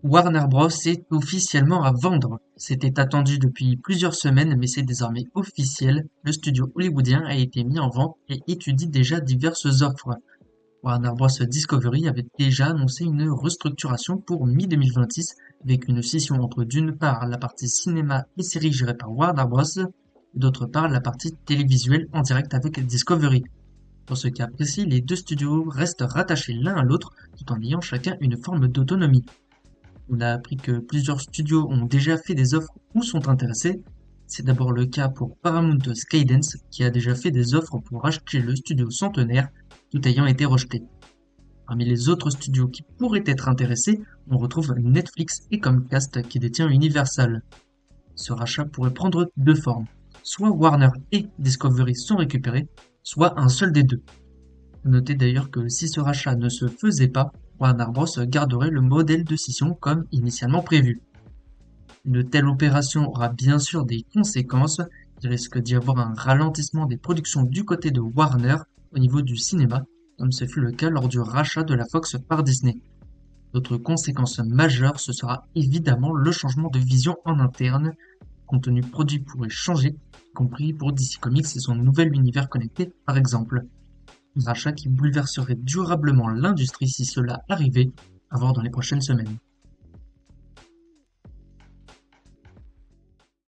Warner Bros est officiellement à vendre. C'était attendu depuis plusieurs semaines, mais c'est désormais officiel. Le studio hollywoodien a été mis en vente et étudie déjà diverses offres. Warner Bros Discovery avait déjà annoncé une restructuration pour mi-2026 avec une scission entre d'une part la partie cinéma et séries gérée par Warner Bros et d'autre part la partie télévisuelle en direct avec Discovery. Dans ce cas précis, les deux studios restent rattachés l'un à l'autre tout en ayant chacun une forme d'autonomie. On a appris que plusieurs studios ont déjà fait des offres ou sont intéressés. C'est d'abord le cas pour Paramount Skydance qui a déjà fait des offres pour acheter le studio Centenaire, tout ayant été rejeté. Parmi les autres studios qui pourraient être intéressés, on retrouve Netflix et Comcast qui détient Universal. Ce rachat pourrait prendre deux formes. Soit Warner et Discovery sont récupérés, soit un seul des deux. Notez d'ailleurs que si ce rachat ne se faisait pas, Warner Bros garderait le modèle de scission comme initialement prévu. Une telle opération aura bien sûr des conséquences. Il risque d'y avoir un ralentissement des productions du côté de Warner au niveau du cinéma, comme ce fut le cas lors du rachat de la Fox par Disney. D'autres conséquences majeures, ce sera évidemment le changement de vision en interne. Le contenu produit pourrait changer, y compris pour DC Comics et son nouvel univers connecté par exemple. Un rachat qui bouleverserait durablement l'industrie si cela arrivait, à voir dans les prochaines semaines.